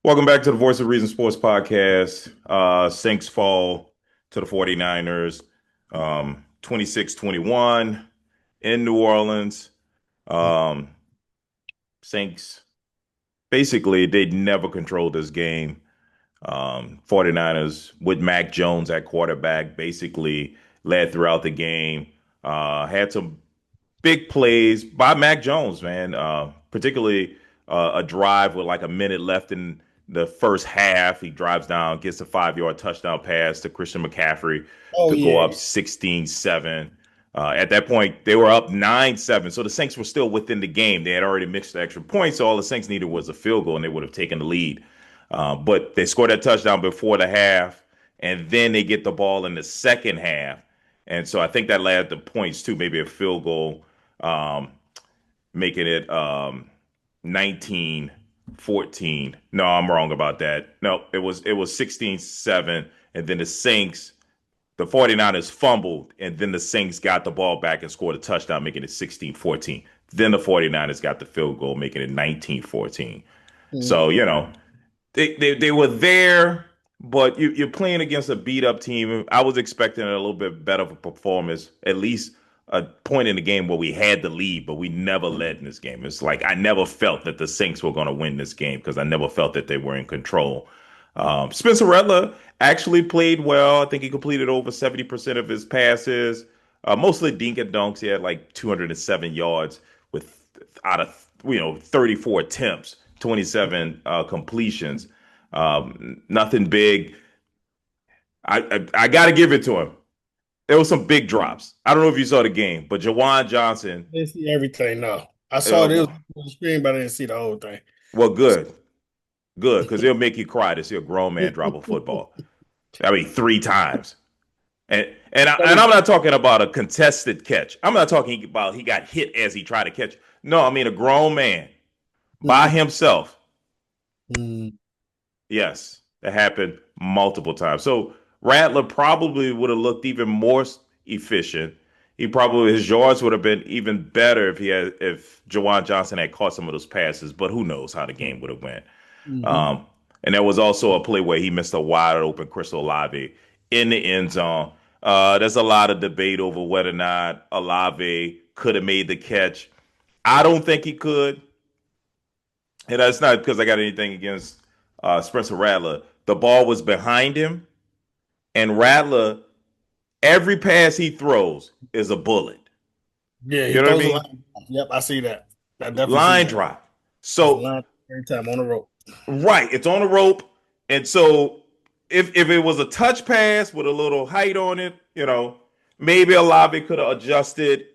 Welcome back to the Voice of Reason Sports Podcast. Saints fall to the 49ers 26-21 in New Orleans. Um, Saints basically they never controlled this game. 49ers with Mac Jones at quarterback basically led throughout the game. Had some big plays by Mac Jones, man. Particularly a drive with like a minute left in the first half. He drives down, gets a 5 yard touchdown pass to Christian McCaffrey Oh to go yeah. up 16-7. At that point, they were up 9-7. So the Saints were still within the game. They had already mixed the extra points. So all the Saints needed was a field goal and they would have taken the lead. But they scored that touchdown before the half. And then they get the ball in the second half. And so I think that led to points too, maybe a field goal, um, making it 19-14. No, I'm wrong about that. No, it was 16-7, and then the 49ers fumbled, and then the Saints got the ball back and scored a touchdown, making it 16-14. Then the 49ers got the field goal, making it 19-14. So, Mhm. they were there, but you're playing against a beat up team. I was expecting a little bit better of a performance, at least a point in the game where we had the lead, but we never led in this game. It's like I never felt that the Saints were going to win this game because I never felt that they were in control. Spencer Rattler actually played well. I think he completed over 70% of his passes, mostly dink and dunks. He had like 207 yards with out of 34 attempts. 27 completions. Nothing big. I got to give it to him. There was some big drops. I don't know if you saw the game, but Jawan Johnson. Didn't see everything. No, I saw this Uh, on the screen, but I didn't see the whole thing. well, good, because it'll make you cry to see a grown man drop a football. I mean, three times. And I'm not talking about a contested catch. I'm not talking about he got hit as he tried to catch. No, I mean a grown man by himself. Yes, that happened multiple times. So Rattler probably would have looked even more efficient. He probably his yards would have been even better if Jawan Johnson had caught some of those passes. But who knows how the game would have went. Mm-hmm. Um, and there was also a play where he missed a wide open Crystal Olave in the end zone. There's a lot of debate over whether or not Olave could have made the catch. I don't think he could. And that's not because I got anything against Spencer Rattler. The ball was behind him, and Rattler, every pass he throws is a bullet. Yeah, he You know what I throws a mean? line. Yep, I see that. I definitely see Line that. drop. It's a So, line every time on the rope. right, it's on the rope. And so, if it was a touch pass with a little height on it, maybe Olave could have adjusted,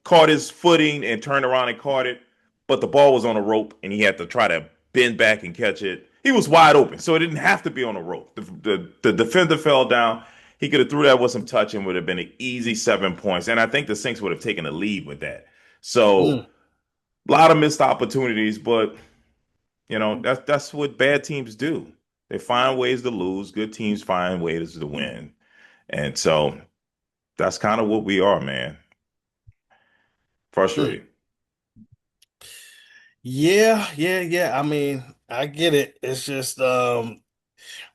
caught his footing and turned around and caught it. But the ball was on a rope and he had to try to bend back and catch it. He was wide open, so it didn't have to be on a rope. The defender fell down. He could have threw that with some touch and would have been an easy 7 points. And I think the Saints would have taken the lead with that. So Mm. a lot of missed opportunities, but that's what bad teams do. They find ways to lose. Good teams find ways to win. And so that's kind of what we are, man. Mm. Frustrating. Yeah, yeah, yeah. I mean, I get it. It's just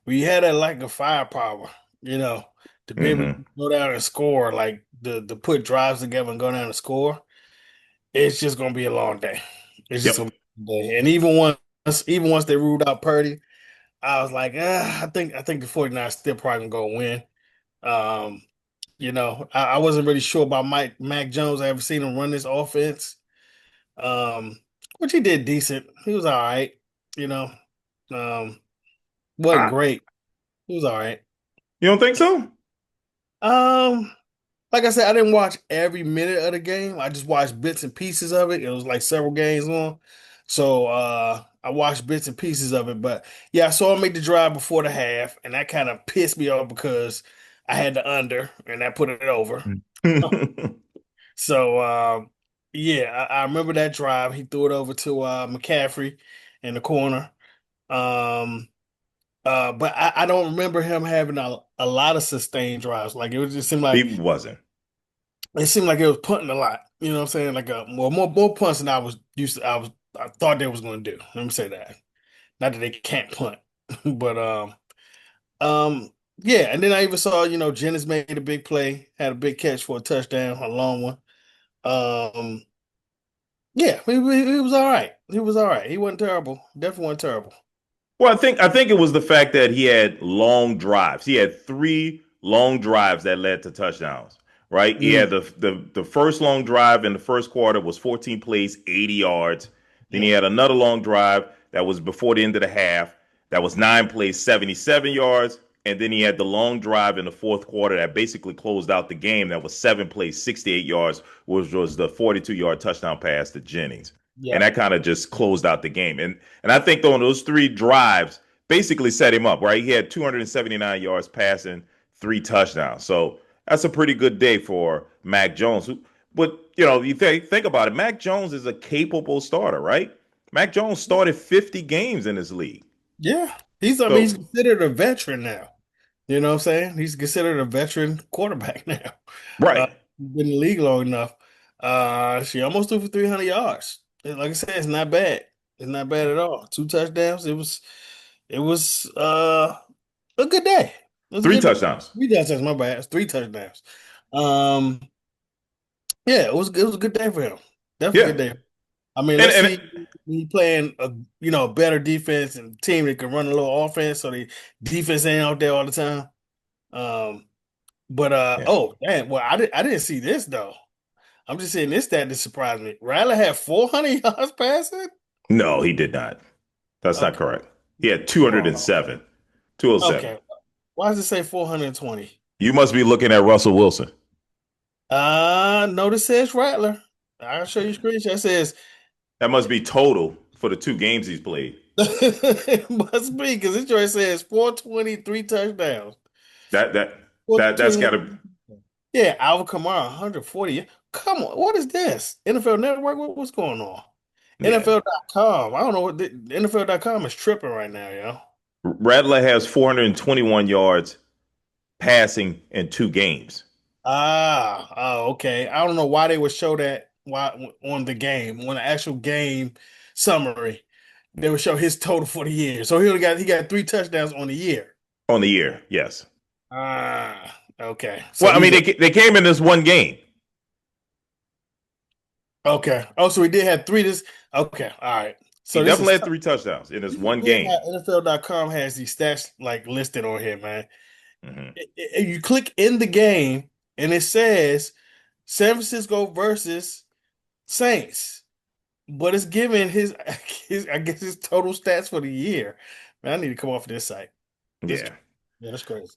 we had a lack of firepower, you know, to be able to Hmm. go down and score, like the put drives together and go down and score. It's just gonna be a long day. It's just Yep. gonna be a long day. And even once they ruled out Purdy, I was like, I think the 49ers still probably gonna win. Um, I wasn't really sure about Mac Jones. I haven't seen him run this offense. Um, which he did decent. He was all right, you know. Um, wasn't I, great. He was all right. you don't think so? Um, like I said, I didn't watch every minute of the game. I just watched bits and pieces of it. It was like several games on. So I watched bits and pieces of it. But yeah, I saw him make the drive before the half, and that kind of pissed me off because I had the under and that put it over. So yeah, I remember that drive. He threw it over to McCaffrey in the corner. Um but I don't remember him having a lot of sustained drives. Like it was just seemed like He wasn't. it seemed like it was punting a lot. You know what I'm saying? Like more punts than I was used to. I thought they was going to do. Let me say that. Not that they can't punt, but yeah. And then I even saw, Jennings made a big play, had a big catch for a touchdown, a long one. Um, yeah, he was all right. He was all right. He wasn't terrible. Definitely wasn't terrible. Well, I think it was the fact that he had long drives. He had three long drives that led to touchdowns. Right? He had Mm, the first long drive in the first quarter was 14 plays, 80 yards. Then he yeah, had another long drive that was before the end of the half that was 9 plays, 77 yards. And then he had the long drive in the fourth quarter that basically closed out the game that was 7 plays, 68 yards, which was the 42-yard touchdown pass to Jennings. And yeah, that kind of just closed out the game. And I think though those three drives basically set him up, right? He had 279 yards passing, three touchdowns. So that's a pretty good day for Mac Jones. But you think about it, Mac Jones is a capable starter, right? Mac Jones started 50 games in this league. yeah. He's So considered a veteran now. You know what I'm saying? He's considered a veteran quarterback now. right. Been in the league long enough. She almost threw for 300 yards. Like I said, it's not bad. It's not bad at all. Two touchdowns. It was a good day. It was a Three good day. touchdowns. Three touchdowns, my bad. It's three touchdowns. Um, yeah, it was a good day for him. Definitely a Yeah. good day. I mean, And let's and see he playing a better defense and team that can run a little offense so the defense ain't out there all the time. Um, but yeah. oh damn, well I didn't see this though. I'm just saying this stat that surprised me. Riley had 400 yards passing. No, he did not. That's not Okay, correct. He had oh, 207. 207. okay. Why does it say 420? You must be looking at Russell Wilson. No, this says Rattler. I'll show you screenshot. It says That must be total for the two games he's played. it must be because this joint says 423 touchdowns. That that that's got 420. to Yeah, Alvin Kamara 140. Come on, what is this? NFL Network? What's going on? yeah. NFL.com. I don't know what NFL.com is tripping right now, yo. Rattler has 421 yards passing in two games Okay. I don't know why they would show that on the game, on the actual game summary. They would show his total for the year. So he got three touchdowns on the year. on the year. Yes. Okay. So Well, I mean these are they came in this one game. okay. Oh, so he did have three this. Okay, all right. He So this definitely is had three touchdowns in this this is one weird game. how NFL.com has these stats like listed on here, man. Hmm. You click in the game and it says San Francisco versus Saints, but it's giving his I guess his total stats for the year. Man, I need to come off of this site. This Yeah. yeah, that's crazy.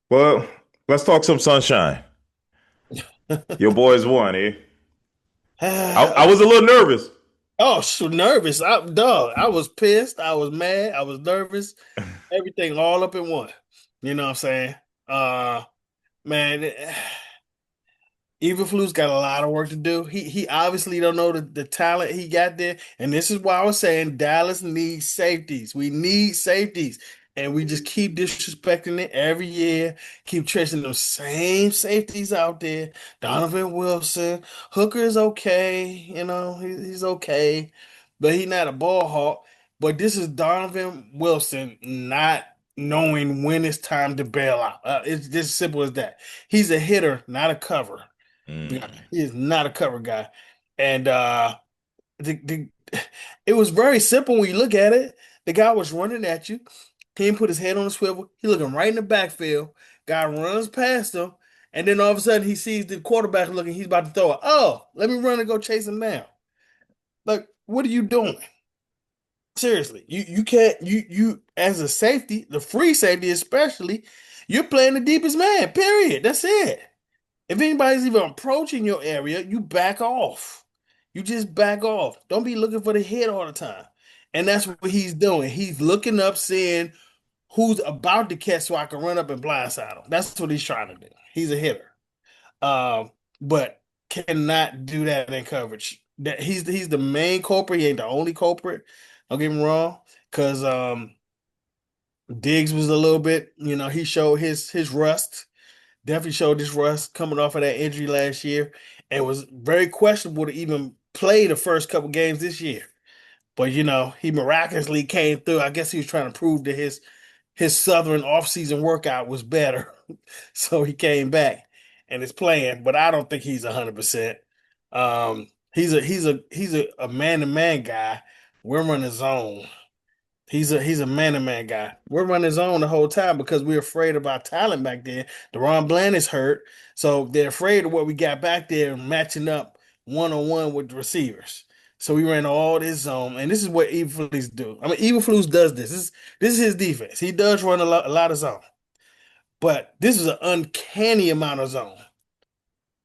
Well, let's talk some sunshine. Your boys won, eh? I was a little nervous. Oh, so nervous. I was pissed. I was mad. I was nervous. Everything all up in one. You know what I'm saying? Uh man, Eberflus got a lot of work to do. He obviously don't know the talent he got there. And this is why I was saying Dallas needs safeties. We need safeties. And we just keep disrespecting it every year. Keep tracing those same safeties out there. Donovan Wilson. Hooker is okay. He's okay. But he's not a ball hawk. But this is Donovan Wilson not knowing when it's time to bail out. It's just simple as that. He's a hitter, not a cover. Yeah, Mm, he is not a cover guy. And the it was very simple when you look at it. The guy was running at you. He didn't put his head on the swivel. He looking right in the backfield. Guy runs past him. And then all of a sudden he sees the quarterback looking, he's about to throw it. Oh, let me run and go chase him down. Like, what are you doing? Seriously. You can't you as a safety, the free safety especially, you're playing the deepest man. Period. That's it. If anybody's even approaching your area, you back off. You just back off. Don't be looking for the hit all the time. And that's what he's doing. He's looking up, seeing who's about to catch so I can run up and blindside him. That's what he's trying to do. He's a hitter. But cannot do that in coverage. That he's the main culprit. He ain't the only culprit. Don't get me wrong. Because Diggs was a little bit, he showed his rust. Definitely showed this rust coming off of that injury last year and was very questionable to even play the first couple games this year. But he miraculously came through. I guess he was trying to prove that his Southern offseason workout was better. So he came back and is playing, but I don't think he's 100%. He's a man-to-man guy. We're running zone. He's a man-to-man guy. We're running zone the whole time because we're afraid of our talent back there. Deron Bland is hurt, so they're afraid of what we got back there matching up one-on-one with the receivers. So we ran all this zone, and this is what Eberflus do. I mean, Eberflus does this. This is his defense. He does run a lot of zone, but this is an uncanny amount of zone.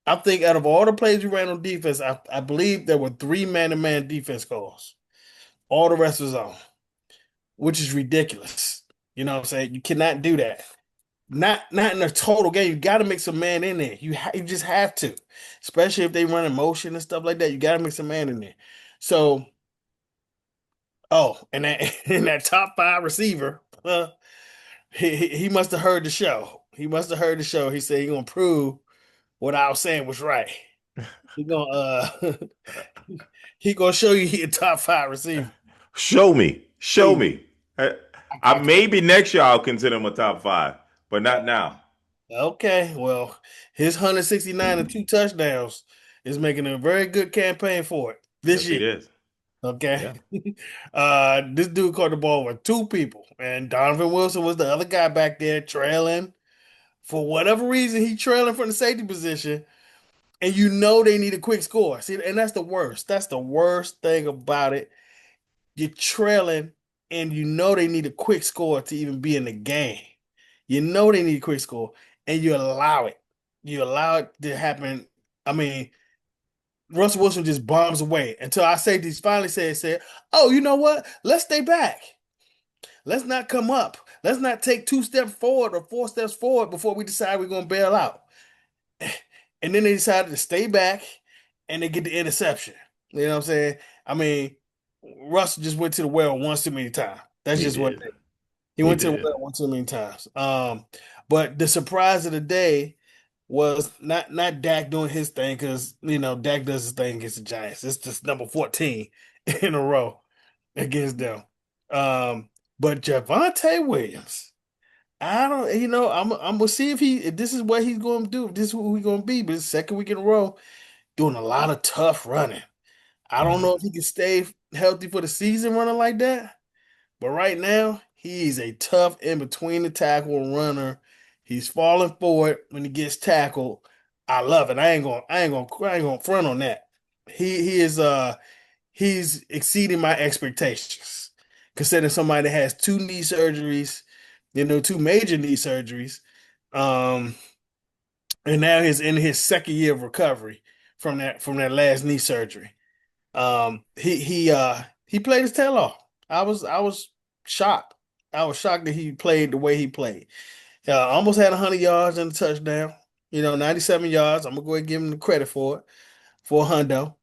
I think out of all the plays we ran on defense, I believe there were three man-to-man defense calls. All the rest was zone, which is ridiculous. You know what I'm saying? You cannot do that. Not in a total game. You got to mix a man in there. You just have to, especially if they run in motion and stuff like that. You got to mix a man in there. So, oh, and that and that top five receiver, he must have heard the show. He must have heard the show. He said he gonna prove what I was saying was right. He gonna he gonna show you he a top five receiver. Show me. Show Hey, me. I I can't. maybe next year I'll consider him a top five, but not now. Okay, well, his 169 and two touchdowns is making a very good campaign for it this Yes, it year. is. Okay. Yeah. This dude caught the ball with two people, and Donovan Wilson was the other guy back there trailing. For whatever reason, he trailing from the safety position, and they need a quick score. See, and that's the worst. That's the worst thing about it. You're trailing, and they need a quick score to even be in the game. They need a quick score, and you allow it. You allow it to happen. I mean, Russell Wilson just bombs away until our safeties finally said, "Oh, you know what? Let's stay back. Let's not come up. Let's not take two steps forward or four steps forward before we decide we're going to bail out." And then they decided to stay back, and they get the interception. You know what I'm saying? I mean, Russell just went to the well once too many times. That's He just what did. it is. He He went to the did. well one too many times. But the surprise of the day was not Dak doing his thing because Dak does his thing against the Giants. It's just number 14 in a row against them. Um, but Javonte Williams, I don't, I'm gonna see if this is what he's going to do. If this is who he's going to be. But it's second week in a row, doing a lot of tough running. I don't know if he can stay healthy for the season running like that. But right now, he's a tough in between the tackle runner. He's falling forward when he gets tackled. I love it. I ain't gonna front on that. He's exceeding my expectations. Considering somebody that has two knee surgeries, two major knee surgeries, um, and now he's in his second year of recovery from that last knee surgery. He played his tail off. I was shocked. I was shocked that he played the way he played. Almost had 100 yards and a touchdown. 97 yards. I'm gonna go ahead and give him the credit for it for a hundo.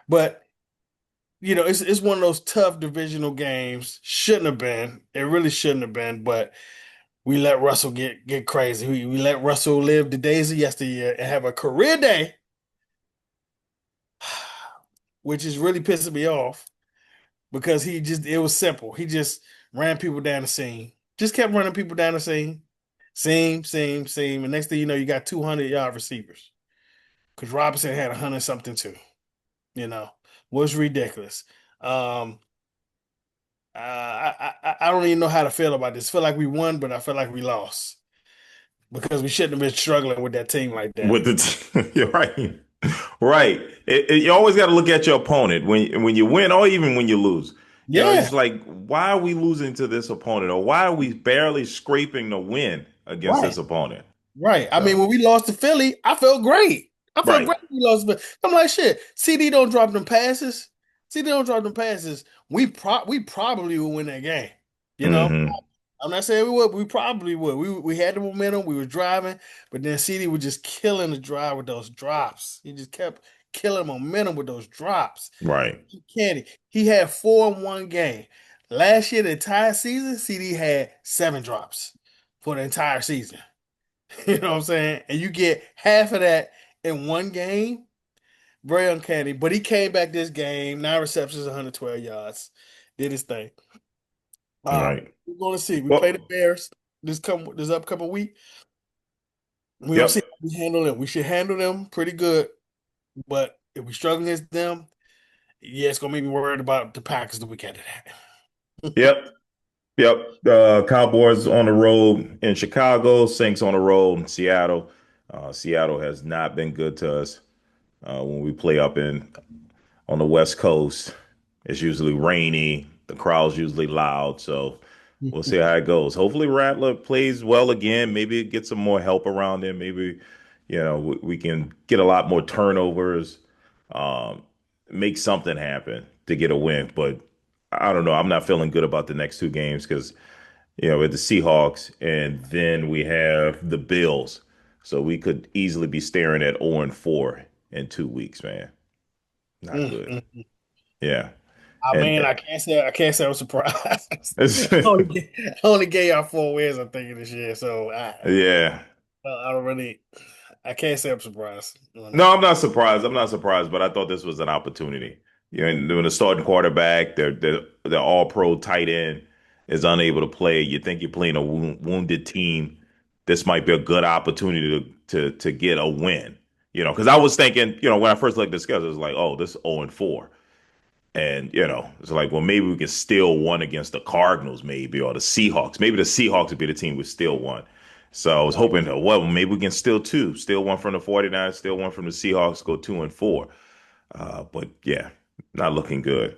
But it's one of those tough divisional games. Shouldn't have been. It really shouldn't have been. But we let Russell get crazy. We let Russell live the days of yesteryear and have a career day, which is really pissing me off because it was simple. He just ran people down the seam. Just kept running people down the seam. Seam, seam, seam. And next thing you know, you got 200-yard receivers. Because Robinson had 100 something too. You know, was ridiculous. Um, I don't even know how to feel about this. I feel like we won, but I feel like we lost because we shouldn't have been struggling with that team like that. With the you're right, right. You always got to look at your opponent when you win or even when you lose. It's Yeah, like why are we losing to this opponent or why are we barely scraping the win against right. this opponent? Right. I mean, So when we lost to Philly, I felt great. I felt right. great when we lost to Philly. I'm like, shit, CD don't drop them passes. CD don't drop them passes. We probably would win that game. You know? Hmm. I'm not saying we would, we probably would. We had the momentum, we were driving, but then CD was just killing the drive with those drops. He just kept killing momentum with those drops. Right. Candy. He had four in one game. Last year, the entire season, CD had seven drops for the entire season. You know what I'm saying? And you get half of that in one game. very uncanny. But he came back this game, 9 receptions, 112 yards, did his thing. Right. We're gonna see. We play the Well, Bears this upcoming week. We don't see yep. how we handle them. We should handle them pretty good. But if we struggle against them, yeah, it's gonna make me worried about the Packers the week after that. Yep. Yep. Cowboys on the road in Chicago, Saints on the road in Seattle. Seattle has not been good to us when we play up in on the West Coast. It's usually rainy. The crowd's usually loud. So we'll see how it goes. Hopefully Rattler plays well again. Maybe get some more help around him. Maybe, we can get a lot more turnovers, um, make something happen to get a win. But I don't know. I'm not feeling good about the next two games because, with the Seahawks and then we have the Bills. So we could easily be staring at 0-4 in 2 weeks, man. Not good. Mm. Yeah. I And mean, I can't say I'm surprised. I only gave y'all 4 wins, I think, this year. So yeah. I don't really, I can't say I'm surprised on No, that. I'm not surprised. I'm not surprised, but I thought this was an opportunity. And when the starting quarterback, their all pro tight end is unable to play, you think you're playing a wounded team. This might be a good opportunity to get a win. Because I was thinking, when I first looked at the schedule, it was like, oh, this is 0-4. And, it's like, well, maybe we can steal one against the Cardinals, maybe, or the Seahawks. Maybe the Seahawks would be the team we steal one. So I was Right. hoping, well, maybe we can steal two, steal one from the 49ers, steal one from the Seahawks, go 2-4. But yeah, not looking good.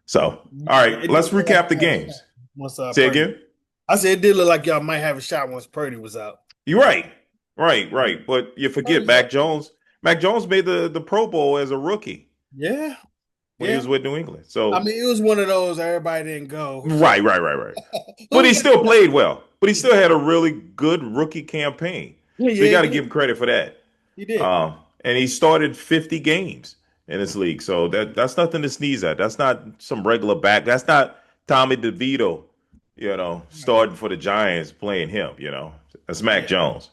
So, all Yeah, right, it let's did look like recap the y'all had a shot games. once Say Purdy. again. I said it did look like y'all might have a shot once Purdy was out. You're right. Right, right. But you forget Purdy's Mac up. Jones. Mac Jones made the Pro Bowl as a rookie Yeah, when he was yeah. with New England. I So, mean, it was one of those everybody didn't go. So right, right, right, right. But who he was still that? played well. But he still had a really good rookie campaign. Yeah, So you yeah, he got to did. give him credit for that. He did. And he started 50 games in this league. So that's nothing to sneeze at. That's not some regular back. That's not Tommy DeVito, Right. starting for the Giants playing him. That's Mac Yeah. Jones.